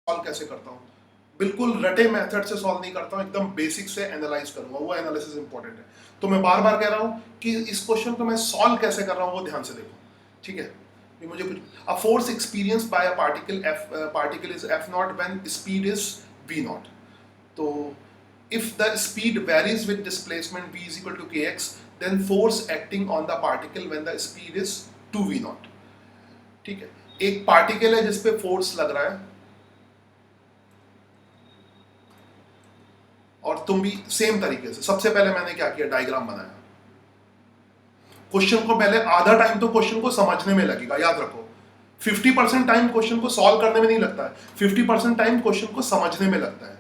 Solve कैसे करता हूँ, बिल्कुल रटे मेथड से सॉल्व नहीं करता हूँ, एकदम बेसिक से एनालाइज करूंगा, वो एनालिसिस इंपॉर्टेंट है। तो मैं बार बार कह रहा हूँ कि इस क्वेश्चन को मैं सॉल्व कैसे कर रहा हूँ वो ध्यान से देखो, ठीक है। ये मुझे कुछ uh force experience by a particle is F naught when speed is v naught. तो if the speed varies with displacement v is equal to kx, then force acting on the particle when the speed is 2v naught, ठीक है। एक particle है जिसपे force लग रहा है और तुम भी सेम तरीके से, सबसे पहले मैंने क्या किया, डायग्राम बनाया। क्वेश्चन को पहले आधा टाइम तो क्वेश्चन को समझने में लगेगा, याद रखो 50% टाइम क्वेश्चन को सॉल्व करने में नहीं लगता है, 50% टाइम क्वेश्चन को समझने में लगता है,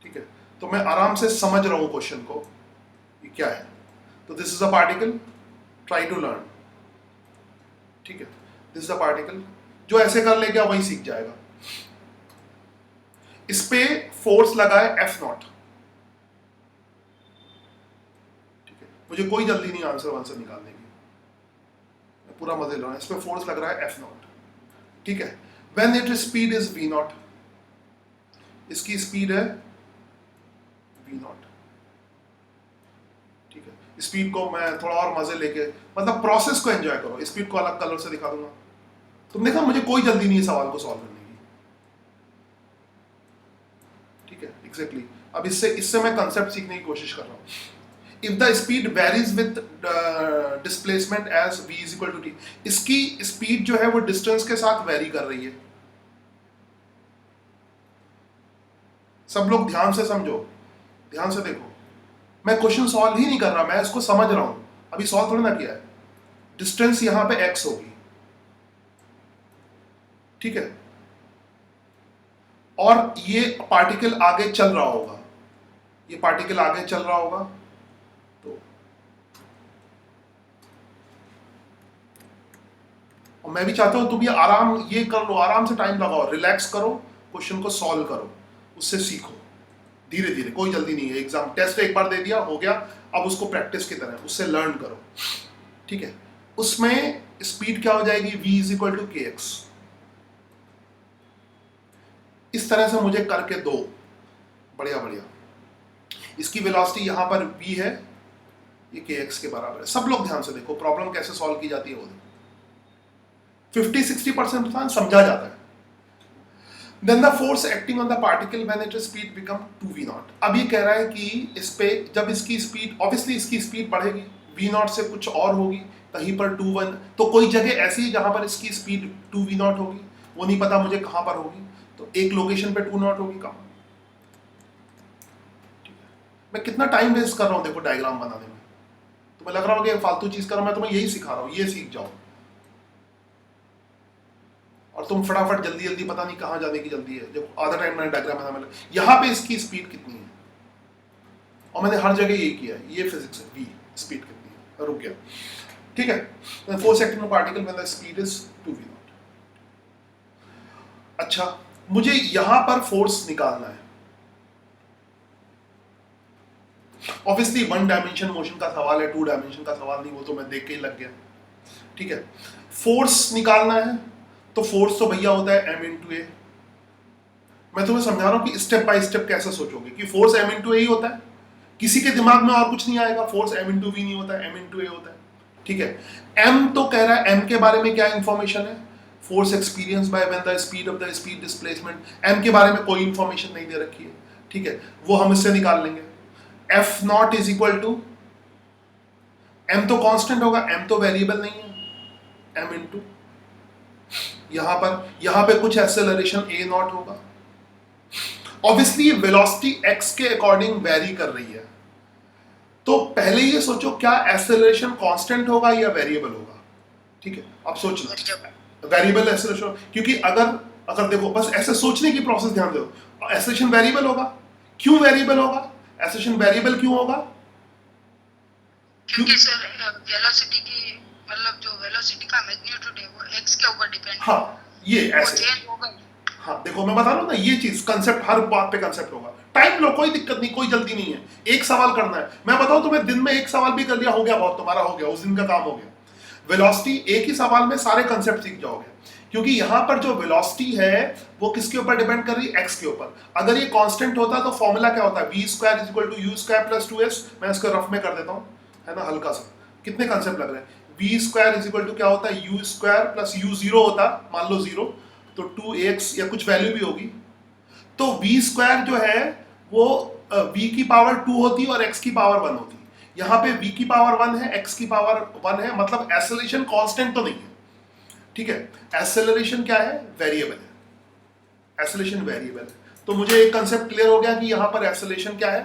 ठीक है। तो मैं आराम से समझ रहा हूं क्वेश्चन को, ये क्या है। तो this is a particle, try to learn, ठीक है। दिस इज अ पार्टिकल, जो ऐसे कर ले गया वही सीख जाएगा। इस पे फोर्स लगा है एफ नॉट, ठीक है। मुझे कोई जल्दी नहीं आंसर निकालने की, मैं पूरा मजे ले रहा हूं। इस पे फोर्स लग रहा है एफ नॉट, ठीक है। When it speed is v naught, इसकी स्पीड है वी नॉट, ठीक है। स्पीड को मैं थोड़ा और मजे लेके, मतलब प्रोसेस को एंजॉय करो। स्पीड को अलग कलर से दिखा दूंगा। तुम देखा, मुझे कोई जल्दी नहीं है सवाल को सॉल्व करने की, ठीक है। एग्जैक्टली अब इससे मैं कंसेप्ट सीखने की कोशिश कर रहा हूं। If the speed varies with displacement as v is equal to t, इसकी स्पीड जो है वो डिस्टेंस के साथ वेरी कर रही है। सब लोग ध्यान से समझो, ध्यान से देखो, मैं क्वेश्चन सॉल्व ही नहीं कर रहा, मैं इसको समझ रहा हूं, अभी सॉल्व थोड़ी ना किया है। डिस्टेंस यहां पे x होगी, ठीक है, और ये पार्टिकल आगे चल रहा होगा, ये पार्टिकल आगे चल रहा होगा। तो और मैं भी चाहता हूं तुम ये आराम ये कर लो, आराम से टाइम लगाओ, रिलैक्स करो, क्वेश्चन को सॉल्व करो, उससे सीखो धीरे धीरे, कोई जल्दी नहीं है। एग्जाम टेस्ट एक बार दे दिया, हो गया, अब उसको प्रैक्टिस की तरह उससे लर्न करो, ठीक है। उसमें स्पीड क्या हो जाएगी, v इज इक्वल टू के एक्स। इस तरह से मुझे करके दो, बढ़िया बढ़िया। इसकी वेलोसिटी यहां पर v है, ये के एक्स के बराबर है। सब लोग ध्यान से देखो, प्रॉब्लम कैसे सॉल्व की जाती है वो देखो, 50-60% समझा जाता है। Then the force acting on the particle when its speed become 2v naught। अब ये कह रहा है कि इस पे जब इसकी स्पीड, ऑब्वियसली इसकी स्पीड बढ़ेगी, v naught से कुछ और होगी, कहीं पर 2-1, तो कोई जगह ऐसी है जहां पर इसकी स्पीड 2v naught होगी, वो नहीं पता मुझे कहां पर होगी, तो एक लोकेशन पे 2 naught होगी, कहां। मैं कितना टाइम वेस्ट कर रहा हूं देखो डायग्राम बनाने में, तुम्हें लग रहा होगा कि फालतू चीज कर रहा हूं, मैं तुम्हें यही सिखा रहा हूं, ये सीख जाओ। और तुम फटाफट जल्दी जल्दी, पता नहीं कहां जाने की जल्दी है, जब आधा टाइम मैंने डायग्राम बना, यहां पे इसकी स्पीड कितनी है, और मैंने हर जगह ये किया है, ये फिजिक्स है, v स्पीड कितनी है, रुक गया, ठीक है। Force acting on particle when the speed is 2v not. अच्छा, मुझे यहां पर फोर्स निकालना है। ऑब्वियसली 1 डायमेंशन मोशन का सवाल है, 2 डायमेंशन का सवाल नहीं, वो तो मैं देख के ही लग गया, ठीक है। फोर्स निकालना है, तो फोर्स तो भैया होता है m इंटू ए। मैं तुम्हें समझा रहा हूं कि स्टेप बाय स्टेप कैसे सोचोगे कि फोर्स m इंटू ए ही होता है, किसी के दिमाग में और कुछ नहीं आएगा, फोर्स m इंटू वी नहीं होता है, m इंटू ए होता है, ठीक है। m तो कह रहा है, m के बारे में क्या इंफॉर्मेशन है, force experience by when the speed of the speed displacement, m के बारे में कोई इंफॉर्मेशन नहीं दे रखी है, ठीक है, वो हम इससे निकाल लेंगे। F naught is equal to, m तो कांस्टेंट होगा, m तो वेरिएबल नहीं है, m इंटू यहां पे कुछ एक्सेलरेशन a नॉट होगा। ऑब्वियसली वेलोसिटी x के अकॉर्डिंग वेरी कर रही है, तो पहले ये सोचो क्या एक्सेलरेशन कांस्टेंट होगा या वेरिएबल होगा, ठीक है। अब सोचना वेरिएबल एक्सेलरेशन, क्योंकि अगर देखो, बस ऐसे सोचने की प्रोसेस ध्यान दो, एक्सेलरेशन वेरिएबल होगा। क्यों वेरिएबल होगा, एक्सेलरेशन वेरिएबल क्यों होगा, क्योंकि सर वेलोसिटी की, मतलब जो वेलोसिटी का मैग्नीट्यूड है वो x के ऊपर डिपेंड है। हाँ, ये ऐसे चेंज होगा। हाँ देखो, मैं बता रहा हूँ ना, ये चीज कंसेप्ट, हर बात पे कंसेप्ट होगा। टाइम लो, कोई दिक्कत नहीं, कोई जल्दी नहीं है, एक सवाल करना है। मैं बताऊं तुम्हें, दिन में एक सवाल भी कर लिया, हो गया बहुत, तुम्हारा हो गया, उस दिन का काम हो गया। वेलोसिटी, एक ही सवाल में सारे कंसेप्ट सीख जाओगे। क्योंकि यहां पर जो वेलोसिटी है वो किसके ऊपर डिपेंड कर रही है, एक्स के ऊपर। अगर ये कांस्टेंट होता तो फॉर्मूला क्या होता है, v square is equal to u square plus 2s। मैं इसको रफ में कर देता हूं, है ना, हल्का सा। कितने कंसेप्ट लग रहे हैं। V square is equal to क्या होता है, u square plus u zero होता, मान लो जीरो, तो 2x या कुछ वैल्यू भी होगी। तो वी स्क्वायर जो है वो v की पावर 2 होती है और x की पावर 1 होती है। यहाँ पे v की पावर 1 है, x की पावर 1 है, मतलब एक्सेलरेशन कांस्टेंट तो नहीं है, ठीक है। एक्सेलरेशन क्या है, वेरिएबल है, एक्सेलरेशन वेरिएबल है। तो मुझे एक कंसेप्ट क्लियर हो गया कि यहाँ पर एक्सेलरेशन क्या है,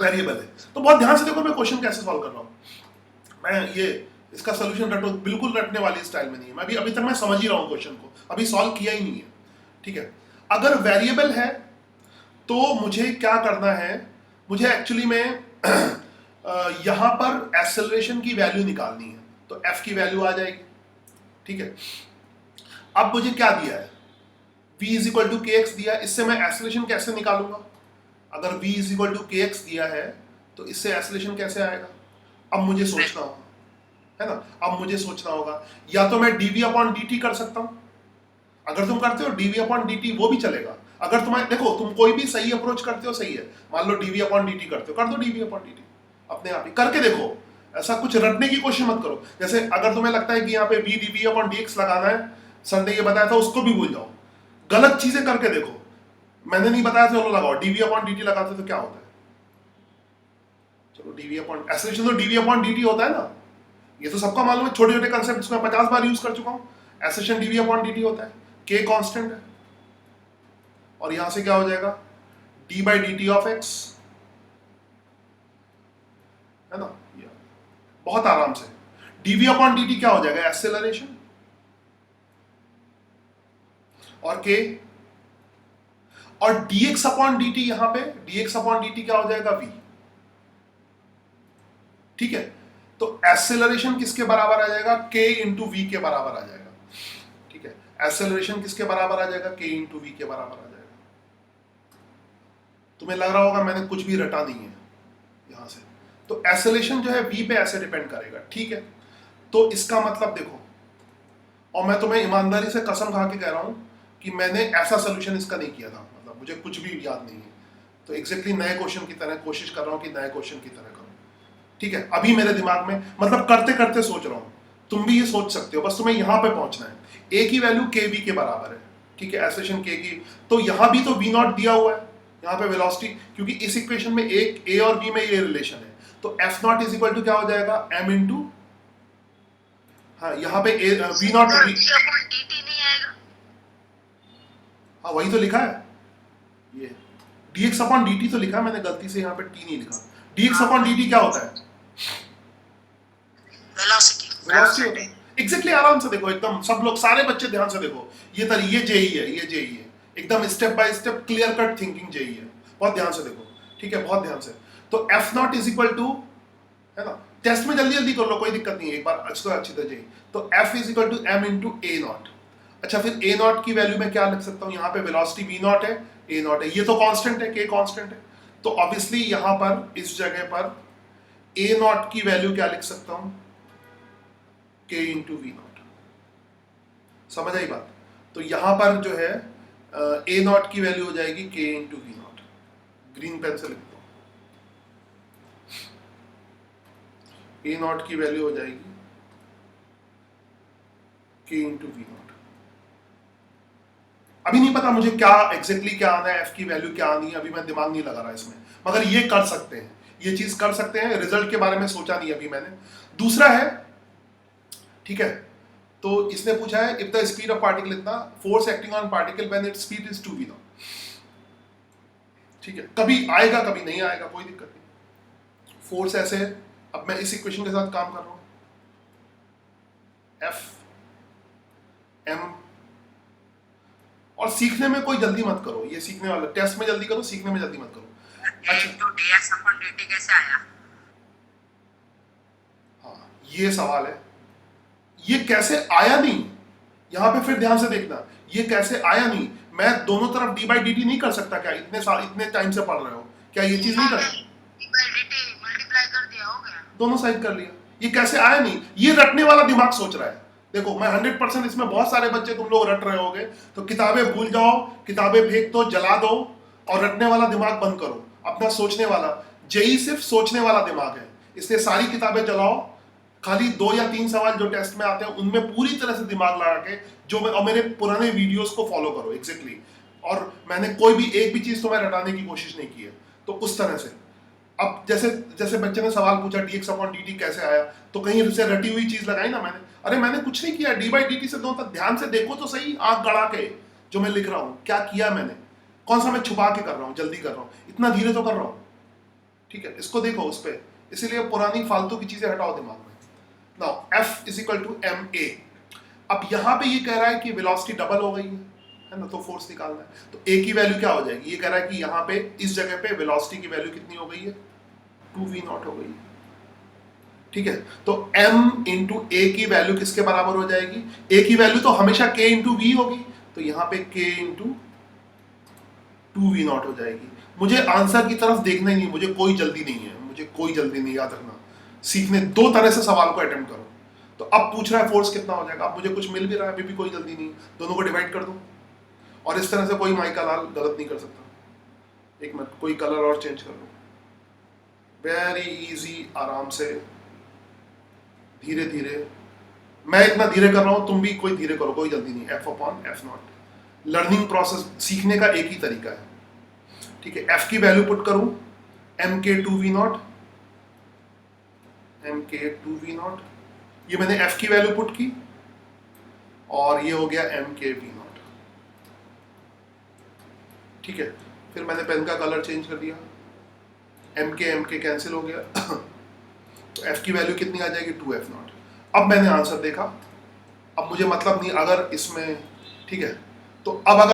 वेरिएबल है। तो बहुत ध्यान से देखो मैं क्वेश्चन कैसे सॉल्व कर रहा हूँ। मैं ये इसका सोल्यूशन रटो, बिल्कुल रटने वाली स्टाइल में नहीं है। मैं अभी तक मैं समझ ही रहा हूँ क्वेश्चन को, अभी सॉल्व किया ही नहीं है, ठीक है। अगर वेरिएबल है तो मुझे क्या करना है, मुझे एक्चुअली में यहां पर एक्सेलरेशन की वैल्यू निकालनी है। तो f की वैल्यू आ जाएगी, ठीक है। अब मुझे क्या दिया है, v इज इक्वल टू के एक्स दिया है। इससे मैं एक्सेलरेशन कैसे निकालूंगा, अगर v इज इक्वल टू के एक्स दिया है तो इससे एक्सेलरेशन कैसे आएगा। अब मुझे सोचना होगा, है ना, अब मुझे सोचना होगा। या तो मैं dv अपॉन dt कर सकता हूं, अगर तुम करते हो dv अपॉन dt वो भी चलेगा। अगर तुम्हें देखो तुम कोई भी सही अप्रोच करते हो सही है, मान लो dv अपॉन dt करते हो, कर दो dv अपॉन dt अपने आप ही करके देखो। ऐसा कुछ रटने की कोशिश मत करो। जैसे अगर तुम्हें लगता है कि यहाँ पे v dv अपॉन dx लगाना है, सर ने ये बताया था, उसको भी भूल जाओ, गलत चीजें करके देखो। मैंने नहीं बताया चलो लगाओ, dv अपॉन dt लगाते तो क्या होता है, चलो dv अपॉन एक्सेलरेशन तो dv अपॉन dt होता है ना, ये तो सबका मालूम है। छोटे छोटे कंसेप्ट मैं 50 बार यूज कर चुका हूँ। एक्सेलरेशन dv अपॉन dt होता है, k कांस्टेंट है, और यहां से क्या हो जाएगा, d by D T of x, है ना, बहुत आराम से। dv अपॉन dt क्या हो जाएगा, एक्सेलरेशन, और k, और dx अपॉन dt, यहां पे dx अपॉन dt क्या हो जाएगा, v, ठीक है। तो एक्सेलरेशन किसके बराबर आ जाएगा, k इंटू वी के बराबर आ जाएगा, ठीक है। एक्सेलरेशन किसके बराबर आ जाएगा, k इंटू वी के बराबर आ जाएगा। तुम्हें लग रहा होगा मैंने कुछ भी रटा नहीं है यहां से। तो एक्सेलरेशन जो है v पे ऐसे डिपेंड करेगा, ठीक है। तो इसका मतलब देखो, और मैं तुम्हें ईमानदारी से कसम खा के कह रहा हूं कि मैंने ऐसा सोल्यूशन इसका नहीं किया था, मतलब मुझे कुछ भी याद नहीं है। तो एग्जैक्टली नए क्वेश्चन की तरह कोशिश कर रहा हूं कि नए क्वेश्चन की तरह करूं, ठीक है। अभी मेरे दिमाग में मतलब करते करते सोच रहा हूं, तुम भी ये सोच सकते हो, बस तुम्हें यहां पे पहुंचना है। a की वैल्यू के वी के बराबर है, ठीक है, एक्सेलरेशन के की। तो यहां भी तो v नॉट दिया हुआ है, यहाँ पे वेलोसिटी, क्योंकि इस इक्वेशन में एक a और b में ये रिलेशन है। तो f naught is equal to क्या हो जाएगा, m इंटू, हाँ यहाँ पे v नॉट, हाँ वही तो लिखा है, ये dx अपॉन dt तो लिखा है मैंने, गलती से यहाँ पे t नहीं लिखा। dx अपॉन dt क्या होता है, वेलोसिटी होता है, एग्जैक्टली। आराम से देखो, एकदम सब लोग, सारे बच्चे ध्यान से देखो, ये जेई है, ये जेई है, एकदम step by step clear cut thinking JEE है। बहुत ध्यान से देखो, ठीक है, बहुत ध्यान से। तो f naught is equal to, है ना, टेस्ट में जल्दी जल्दी कर लो, कोई दिक्कत नहीं है, एक बार अच्छी तरह जेई। तो f is equal to m into a naught. अच्छा, फिर a नॉट की वैल्यू मैं क्या लिख सकता हूँ, यहाँ पे वेलोसिटी v नॉट है, a नॉट है, ये तो कांस्टेंट है, k कांस्टेंट है। तो ऑब्वियसली यहाँ पर इस जगह पर a नॉट की वैल्यू क्या लिख सकता हूँ, k इंटू वी नॉट। समझ आई बात। तो यहां पर जो है a नॉट की वैल्यू हो जाएगी k into v naught. Green pen से लिखता हूं, a नॉट की वैल्यू हो जाएगी k इंटू वी नॉट। अभी नहीं पता मुझे क्या एग्जैक्टली क्या आना है, f की वैल्यू क्या आनी है, अभी मैं दिमाग नहीं लगा रहा इसमें, मगर ये कर सकते हैं, ये चीज कर सकते हैं। रिजल्ट के बारे में सोचा नहीं अभी मैंने। दूसरा है, ठीक है, तो इसने पूछा है if the speed of particle इतना, force acting on particle when its speed is 2v naught, ठीक है। कभी आएगा कभी नहीं आएगा, कोई दिक्कत नहीं। फोर्स ऐसे है, अब मैं इस इक्वेशन के साथ काम कर रहा हूं, F m, और सीखने में कोई जल्दी मत करो, ये सीखने वाला, टेस्ट में जल्दी करो, सीखने में जल्दी मत करो। अच्छा, तो dx अपॉन dt कैसे आया? हाँ ये सवाल है, ये कैसे आया नहीं, यहां पे फिर ध्यान से देखना, ये कैसे आया नहीं। मैं दोनों तरफ d बाई dt नहीं कर सकता क्या, इतने साल इतने टाइम से पढ़ रहे हो, क्या ये चीज नहीं कर सकता, d बाई dt मल्टीप्लाई कर दिया, हो गया, दोनों साइड कर लिया, ये कैसे आया नहीं, ये रटने वाला दिमाग सोच रहा है। देखो मैं 100% इसमें बहुत सारे बच्चे तुम लोग रट रहे होगे, तो किताबें भूल जाओ, किताबें फेंक दो, जला दो और रटने वाला दिमाग बंद करो, अपना सोचने वाला। जेई सिर्फ सोचने वाला दिमाग है, इसलिए सारी किताबें जलाओ, खाली 2 या 3 सवाल जो टेस्ट में आते हैं उनमें पूरी तरह से दिमाग लगा के जो मैं और मेरे पुराने वीडियोस को फॉलो करो एग्जैक्टली। और मैंने कोई भी एक भी चीज तुम्हें रटाने की कोशिश नहीं की है, तो उस तरह से। अब जैसे जैसे बच्चे ने सवाल पूछा dx/dt कैसे आया, तो कहीं से रटी हुई चीज लगाई ना मैंने, अरे मैंने कुछ नहीं किया, d/dt से दो तक ध्यान से देखो तो सही, आंख गड़ा के जो मैं लिख रहा हूं क्या किया मैंने, कौन सा मैं छुपा के कर रहा हूं, जल्दी कर रहा हूं, इतना धीरे तो कर रहा हूं, ठीक है, इसको देखो उस पर। इसीलिए पुरानी फालतू की चीजें हटाओ दिमाग में। Now F = ma। अब यहां पे ये कह रहा है कि वेलोसिटी डबल हो गई है ना, तो फोर्स निकालना है, तो a की वैल्यू क्या हो जाएगी, ये कह रहा है कि यहाँ पे इस जगह पे वेलोसिटी की वैल्यू कितनी हो गई है, 2v0 हो गई, ठीक है। तो m × a की वैल्यू किसके बराबर हो जाएगी, a की वैल्यू तो हमेशा k × v होगी, तो यहाँ पे k × 2v0 हो जाएगी। मुझे आंसर की तरफ देखना ही नहीं, मुझे कोई जल्दी नहीं है, मुझे कोई जल्दी नहीं, याद रखना। सीखने 2 तरह से सवाल को अटेम्प्ट करो। तो अब पूछ रहा है फोर्स कितना हो जाएगा, अब मुझे कुछ मिल भी रहा है, अभी भी कोई जल्दी नहीं, दोनों को डिवाइड कर दो, और इस तरह से कोई माइका लाल गलत नहीं कर सकता। एक मिनट, कोई कलर और चेंज कर लो, वेरी इजी, आराम से, धीरे धीरे। मैं इतना धीरे कर रहा हूं, तुम भी कोई धीरे करो, कोई जल्दी नहीं। F/F0 लर्निंग प्रोसेस, सीखने का एक ही तरीका है, ठीक है। F की वैल्यू पुट करूं, mk2v0, mk2v0, ये मैंने F की वैल्यू पुट की और ये हो गया mkv0, ठीक है। फिर मैंने पेन का कलर चेंज कर दिया, mk कैंसिल हो गया तो F की वैल्यू कितनी आ जाएगी, 2f0। अब मैंने आंसर देखा, अब मुझे मतलब नहीं अगर इसमें, ठीक है, तो अब अगर